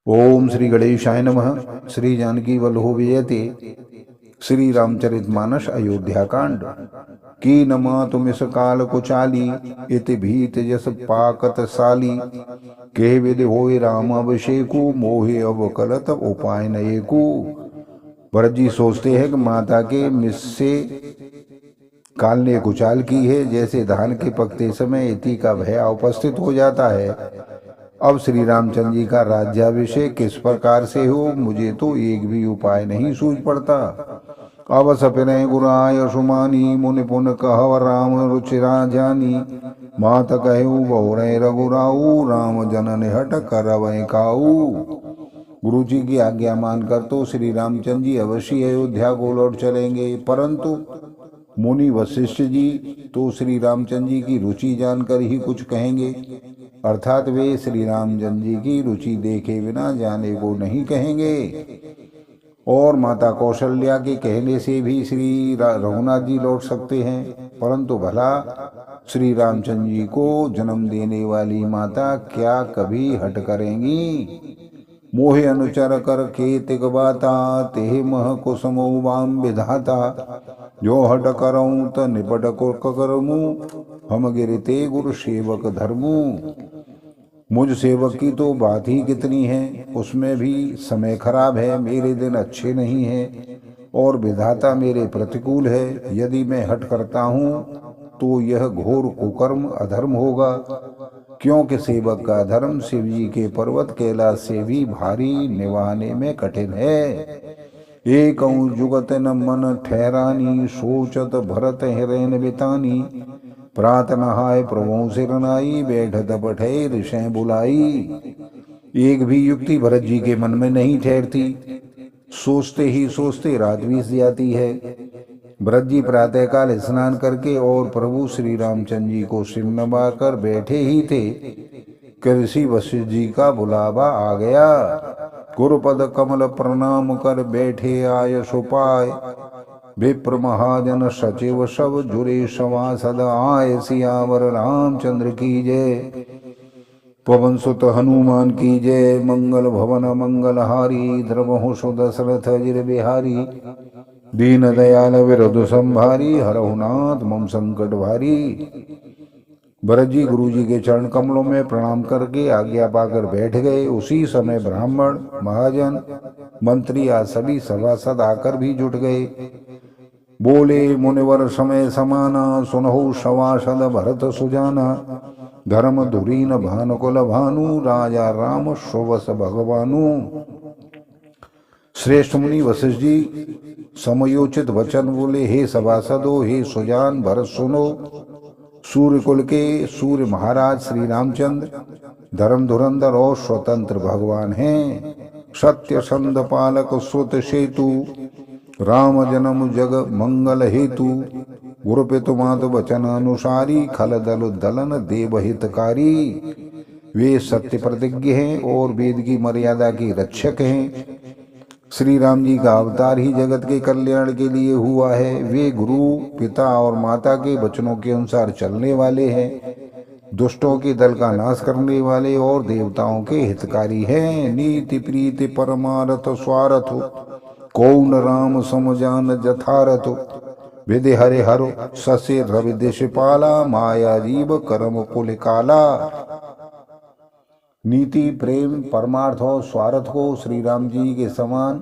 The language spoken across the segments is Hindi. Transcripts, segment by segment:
ओम श्री गणेशाय नमः। श्री जानकी वल्लभ विजयते। श्री रामचरितमानस अयोध्या कांड। की नमा तुम इस काल कुचाली, इति भीत जस पाकत साली। के विद होय राम अभिषेकु, मोहे अब कलत उपाय नएकु। भरत जी सोचते हैं कि माता के मिस्से काल ने कुचाल की है, जैसे धान के पकते समय इति का भय उपस्थित हो जाता है। अब श्री रामचंद्र जी का राज्याभिषेक किस प्रकार से हो, मुझे तो एक भी उपाय नहीं सूझ पड़ता। अब सपिने गुराय सुमानी, मुनि पुन कहव राम रुचिरा जानी। मात कहू बहुरे रघुराऊ, राम जनन हट करवै काऊ। गुरु जी की आज्ञा मानकर तो श्री रामचंद्र जी अवश्य अयोध्या को लौट चलेंगे, परंतु मुनि वशिष्ठ जी तो श्री रामचंद्र जी की रुचि जानकर ही कुछ कहेंगे, अर्थात वे श्री रामचंद्र जी की रुचि देखे बिना जाने को नहीं कहेंगे। और माता कौशल्या के कहने से भी श्री रघुनाथ जी लौट सकते हैं, परंतु भला श्री रामचंद्र जी को जन्म देने वाली माता क्या कभी हट करेंगी। मोहे अनुचर कर केतिक बाता, तेह मह कुसुमो वाम विधाता। जो हट करऊँ त निपट कुर्क करमू, हम गिरते गुरु सेवक धर्मू। मुझ सेवक की तो बात ही कितनी है, उसमें भी समय खराब है, मेरे दिन अच्छे नहीं हैं और विधाता मेरे प्रतिकूल है। यदि मैं हट करता हूँ तो यह घोर कुकर्म अधर्म होगा, क्योंकि सेवक का धर्म शिव जी के पर्वत कैलाश से भी भारी निभाने में कठिन है। एक जुगत न मन ठहरानी, सोचत भरत हिरैन बितानी। प्रात नहाय प्रभु सिरनाई, बैठत पठे ऋषि बुलाई। एक भी युक्ति भरत जी के मन में नहीं ठहरती, सोचते ही सोचते रात बीत जाती है। भरत जी प्रातःकाल स्नान करके और प्रभु श्री रामचंद्र जी को सिर नवाकर बैठे ही थे कि ऋषि वशिष्ठ जी का बुलावा आ गया। गुरुपद कमल प्रणाम कर बैठे आय सुपाय। विप्र महाजन सचिव सब जुरे सभासद आय। सियावर रामचंद्र की जय, पवन सुत हनुमान की जय। मंगल भवन मंगलहारी, द्रवहु सुदशरथ अजिर बिहारी। दीन दयाल विरधु संभारी, हरहु नाथ मम संकट भारी। भरत जी गुरु जी के चरण कमलों में प्रणाम करके आज्ञा पाकर बैठ गए। उसी समय ब्राह्मण महाजन मंत्री आज सभी सभासद आकर भी जुट गए। बोले मुनिवर समय समाना, सुनहु सभासद भरत सुजाना। धर्म धुरीन भानुकुल भानु, राजा राम सुवस भगवानु। श्रेष्ठ मुनि वशिष्ठ जी समयोचित वचन बोले, हे सभासदों, हे सुजान भरत सुनो। सूर्य कुल के सूर्य महाराज श्री रामचंद्र धर्म धुरंधर और स्वतंत्र भगवान हैं। सत्य संध पालक सुत सेतु, राम जन्म जग मंगल हेतु। गुरु पितु मात वचन अनुसारी, खल दल दलन देव हितकारी। वे सत्य प्रतिज्ञ हैं और वेद की मर्यादा के रक्षक हैं। श्री राम जी का अवतार ही जगत के कल्याण के लिए हुआ है। वे गुरु पिता और माता के वचनों के अनुसार चलने वाले हैं, दुष्टों के दल का नाश करने वाले और देवताओं के हितकारी हैं। नीति प्रीति परमारथ स्वारथ, कौन राम समजान जथारथ। विधि हरे हरो ससे रवि देश पाला, माया जीव कर्म कुल काला। नीति प्रेम परमार्थ और स्वार्थ को श्री राम जी के समान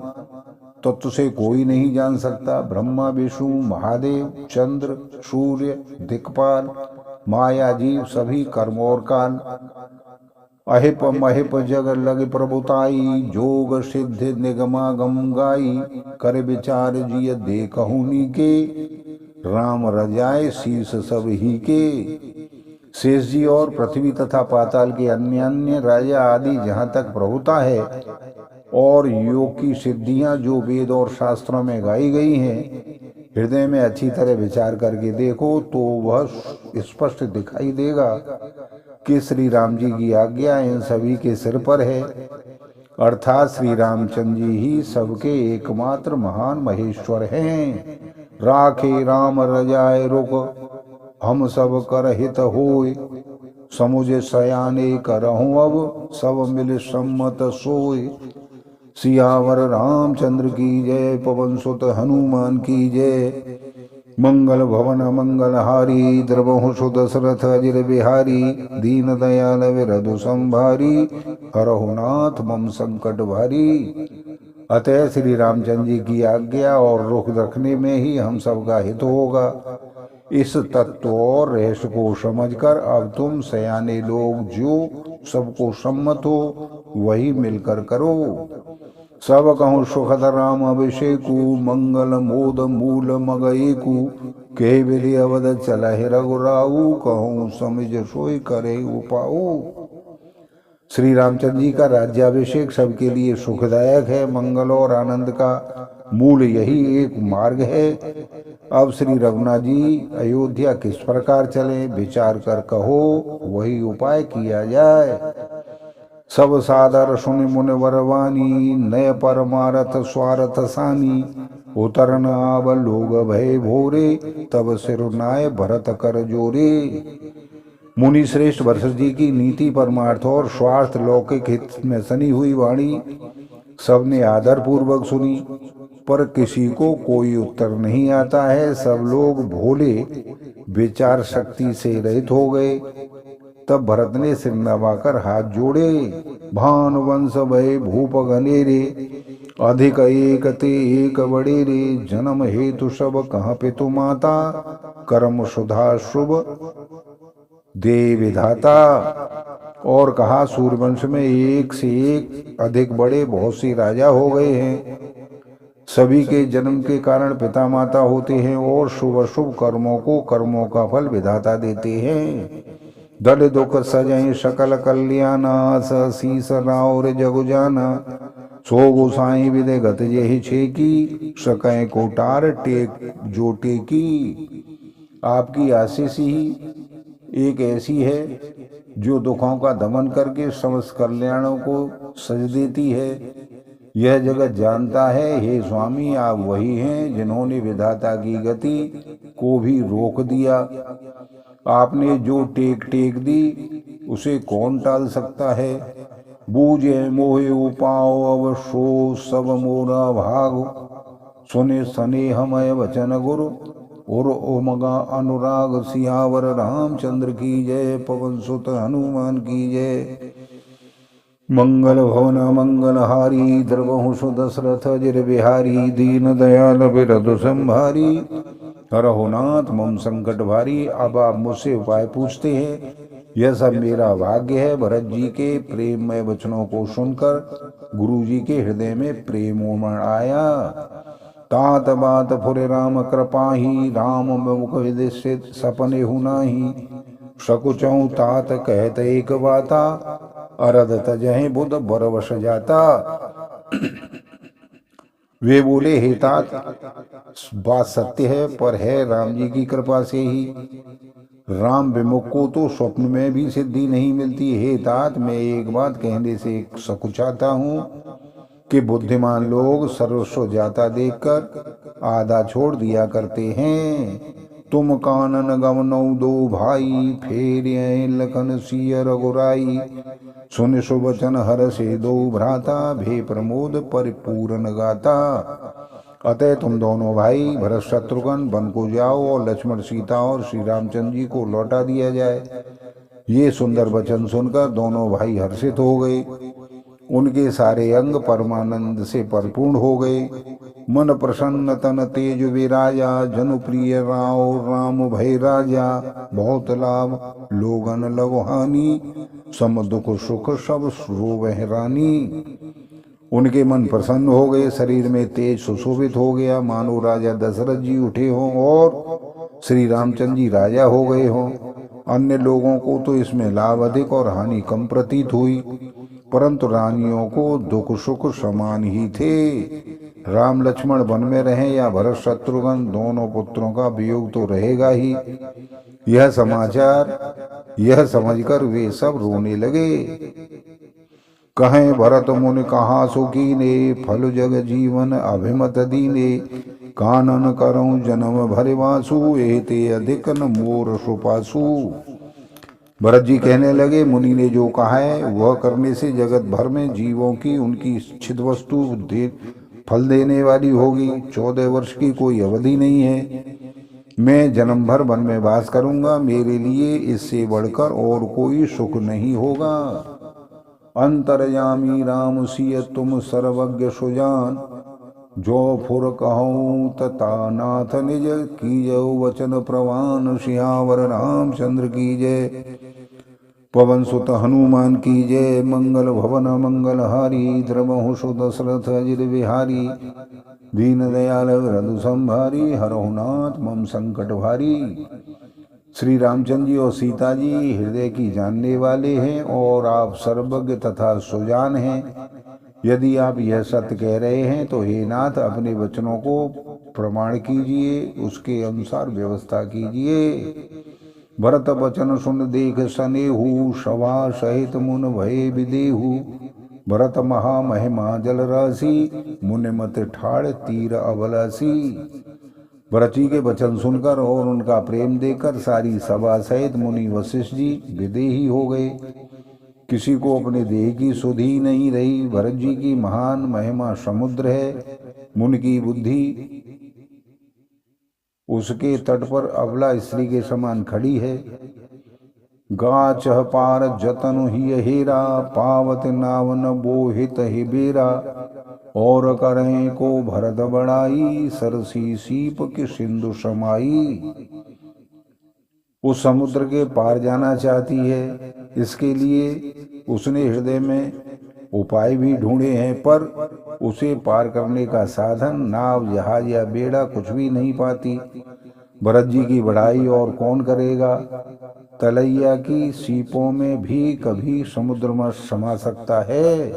तत्व से कोई नहीं जान सकता। ब्रह्मा विष्णु महादेव चंद्र सूर्य दिक्पाल माया जीव सभी कर्म और काल। अहिप महिप जग लग प्रभुताई, जोग सिद्धि निगमागम गाई। कर विचार जिय देखहुनी के, राम रजाए शीस सब ही के। शेष जी और पृथ्वी तथा पाताल के अन्य अन्य राजा आदि जहाँ तक प्रभुता है और योग की सिद्धियां जो वेद और शास्त्रों में गाई गई हैं, हृदय में अच्छी तरह विचार करके देखो तो वह स्पष्ट दिखाई देगा कि श्री राम जी की आज्ञा इन सभी के सिर पर है, अर्थात श्री रामचंद्र जी ही सबके एकमात्र महान महेश्वर हैं। राखे राम रजाए रुक, हम सब कर हित होय। समुझ सयाने करहूँ अब सब मिल सम्मत सोए। सियावर रामचंद्र की जय, पवन सुत हनुमान की जय। मंगल भवन मंगलहारी, द्रवहु सुदशरथ अजिर बिहारी। दीन दयाल विरधु संभारी, हरहु नाथ मम संकट भारी। अतः श्री रामचंद्र जी की आज्ञा और रुख रखने में ही हम सबका हित होगा। इस तत्व और रहस्य को समझकर अब तुम सयाने लोग जो सबको सम्मत हो वही मिलकर करो। सब कहूँ सुखद राम अभिषेकु, मंगल मोद मूल मगएकु। के विधि अवध चलहि रघुराऊ, कहूँ समझ सोई करे उपाऊ। श्री रामचंद्र जी का राज्याभिषेक सबके लिए सुखदायक है। मंगल और आनंद का मूल यही एक मार्ग है। अब श्री रघुनाथ जी अयोध्या किस प्रकार चले विचार कर कहो, वही उपाय किया जाए। सब सादर सुनि मुनि वरवानी, नय परमारथ स्वारथ सानी। उतरन आव लोग भय भोरे, तब सिरुनाय भरत कर जोरे। मुनि श्रेष्ठ वशिष्ठ जी की नीति परमार्थ और स्वार्थ लौकिक हित में सनी हुई वाणी सबने आदर पूर्वक सुनी, पर किसी को कोई उत्तर नहीं आता है। सब लोग भोले विचार शक्ति से रहित हो गए। तब भरत ने सिर नवाकर हाथ जोड़े। भानुवंश भय भूप घनेरे, अधिक एक ते एक बड़ेरे। जन्म हेतु सब कहाँ पितु माता, कर्म सुधा शुभ दे विधाता। और कहा सूर्यवंश में एक से एक अधिक बड़े बहुत से राजा हो गए हैं। सभी के जन्म के कारण पिता माता होते हैं और शुभ अशुभ कर्मों का फल विधाता देते हैं। दल दुख सजय सकल कल्याणा, शीस राउर जगु जाना। सो गोसाई विदे गत जेहि छेकी, सकै कोटार टेक जो टेकी। आपकी आशीष ही एक ऐसी है जो दुखों का दमन करके समस्त कल्याणों को सज देती है। यह जगत जानता है हे स्वामी, आप वही हैं जिन्होंने विधाता की गति को भी रोक दिया। आपने जो टेक दी उसे कौन टाल सकता है। बूझे मोहे उपाओ अब सो सब मोरा भाग, सुने स्नेहमय वचन गुरु और ओमगा अनुराग। सियावर रामचंद्र की जय, पवन सुत हनुमान की जय। मंगल भवन मंगलहारी, द्रवहु सुदशरथ अजिर बिहारी। दीन दयाल विरधु संभारी, हरहु नाथ मम संकट भारी। अब आप मुझसे उपाय पूछते हैं, यह सब मेरा भाग्य है। भरत जी के प्रेममय वचनों को सुनकर गुरु जी के हृदय में प्रेम उमड़ आया। तात बात फुरे राम कृपाही, राम मुख विदिशित सपने हुनाही। सकुचहु तात कहत एक बाता, अरद तजहि बुध बरवश जाता। वे बोले, हे तात, बात सत्य है, पर है राम जी की कृपा से ही। राम विमुख को तो स्वप्न में भी सिद्धि नहीं मिलती। हे तात, मैं एक बात कहने से सकुचाता हूँ कि बुद्धिमान लोग सर्वस्व जाता देखकर आधा छोड़ दिया करते हैं। तुम कानन गमनौ दो भाई, फेर लखन सिय रघुराई। सुन सुवचन हर से दो भ्राता, भे प्रमोद परिपूर्ण गाता। अतः तुम दोनों भाई भरत शत्रुघ्न वन को जाओ और लक्ष्मण सीता और श्री रामचंद्र जी को लौटा दिया जाए। ये सुंदर वचन सुनकर दोनों भाई हर्षित हो गए। उनके सारे अंग परमानंद से परिपूर्ण हो गए। मन प्रसन्न तन तेज विराजा, जनु प्रिय राव राम भय राजा। बहुत लाभ लोगन लव हानि, सम दुख सुख सब रोवह रानी। उनके मन प्रसन्न हो गए, शरीर में तेज सुशोभित हो गया, मानो राजा दशरथ जी उठे हों और श्री रामचंद्र जी राजा हो गए हों। अन्य लोगों को तो इसमें लाभ अधिक और हानि कम प्रतीत हुई, परंतु रानियों को दुख सुख समान ही थे। राम लक्ष्मण वन में रहें या भरत शत्रुघ्न, दोनों पुत्रों का वियोग तो रहेगा ही। यह समाचार यह समझकर वे सब रोने लगे। कहें भरत मुनि कहा सुखीने, फल जग जीवन अभिमत दीने। कानन करऊं जन्म भरे वासु, एते अधिक न मोर सुपासु। भरत जी कहने लगे, मुनि ने जो कहा है वह करने से जगत भर में जीवों की उनकी इच्छित वस्तु फल देने वाली होगी। 14 वर्ष की कोई अवधि नहीं है। मैं जन्म भर वन में वास करूंगा, मेरे लिए इससे बढ़कर और कोई सुख नहीं होगा। अंतर्यामी राम सिय तुम सर्वज्ञ सुजान, जो फुर कहूँ तथा नाथ निज कीजौ वचन प्रवान। सियावर रामचंद्र की जय, पवन सुत हनुमान की जय। मंगल भवन मंगल हारी, द्रवहु सुदशरथ अजिर बिहारी। दीन दयाल वरदु संभारी, हरहु नाथ मम संकट भारी। श्री रामचंद्र जी और सीता जी हृदय की जानने वाले हैं और आप सर्वज्ञ तथा सुजान हैं। यदि आप यह सत्य कह रहे हैं तो हे नाथ अपने वचनों को प्रमाण कीजिए, उसके अनुसार व्यवस्था कीजिए। भरत वचन सुन देख सनेहु, सभा सहित मुन भय विदेहु। भरत महा महिमा जल राशि, मुनि मत ठाड़ तीर अबलासी। भरत जी के वचन सुनकर और उनका प्रेम देकर सारी सभा सहित मुनि वशिष्ठ जी विदेही हो गए। किसी को अपने देह की सुध ही नहीं रही। भरत जी की महान महिमा समुद्र है, मुनि की बुद्धि उसके तट पर अबला स्त्री के समान खड़ी है। गा चह पार जतन ही हेरा, पावत नावन बोहित ही बेरा। और करें को भरत बड़ाई, सरसी सीप की सिंधु समाई। उस समुद्र के पार जाना चाहती है, इसके लिए उसने हृदय में उपाय भी ढूंढे हैं, पर उसे पार करने का साधन नाव जहाज या बेड़ा कुछ भी नहीं पाती। भरत जी की बड़ाई और कौन करेगा। तलैया की सीपों में भी कभी समुद्र में समा सकता है।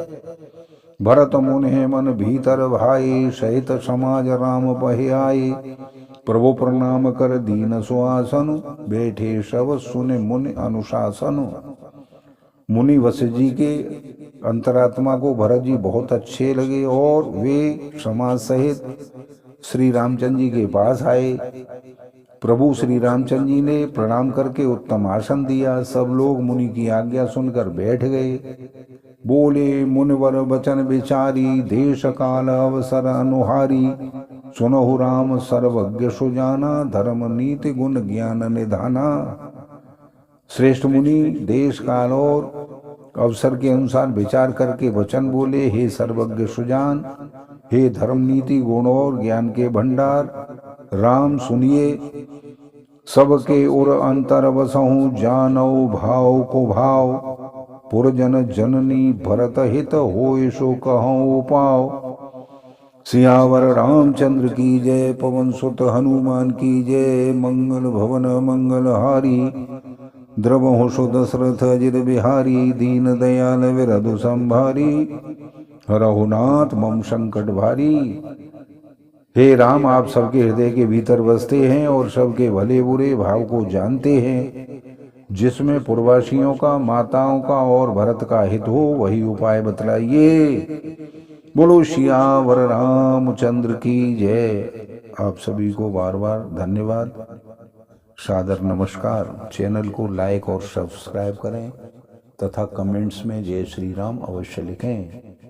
भरत मुनि मन भीतर भाई, सहित समाज राम पहे आए। प्रभु प्रणाम कर दीन सुआसन, बैठे सब सुने मुनि अनुशासन। मुनि वशिष्ठ जी के अंतरात्मा को भरत जी बहुत अच्छे लगे और वे समाज सहित श्री रामचंद्र जी के पास आए। प्रभु श्री रामचंद्र जी ने प्रणाम करके उत्तम आसन दिया। सब लोग मुनि की आज्ञा सुनकर बैठ गए। बोले मुनिवर वचन विचारी, देश काल अवसर अनुहारी। सुनहु राम सर्वज्ञ सुजाना, धर्म नीति गुण ज्ञान निधाना। श्रेष्ठ मुनि देश काल और अवसर के अनुसार विचार करके वचन बोले, हे सर्वज्ञ सुजान, हे धर्म नीति गुण और ज्ञान के भंडार राम सुनिए। सबके उर अंतर बसहु, जानौ भाव को भाव। पुरजन जननी भरत हित, होय सो कहूँ पाव। सियावर रामचंद्र की जय, पवन सुत हनुमान की जय। मंगल भवन मंगल हारी, द्रवहु सुदशरथ अजिर बिहारी। दीन दयाल विरधु संभारी, हरहु नाथ मम संकट भारी। हे राम, आप सबके हृदय के भीतर बसते हैं और सबके भले बुरे भाव को जानते हैं। जिसमें पूर्ववासियों का, माताओं का और भरत का हित हो वही उपाय बतलाइए। बोलो सियावर रामचंद्र की जय। आप सभी को बार बार धन्यवाद, सादर नमस्कार। चैनल को लाइक और सब्सक्राइब करें तथा कमेंट्स में जय श्री राम अवश्य लिखें।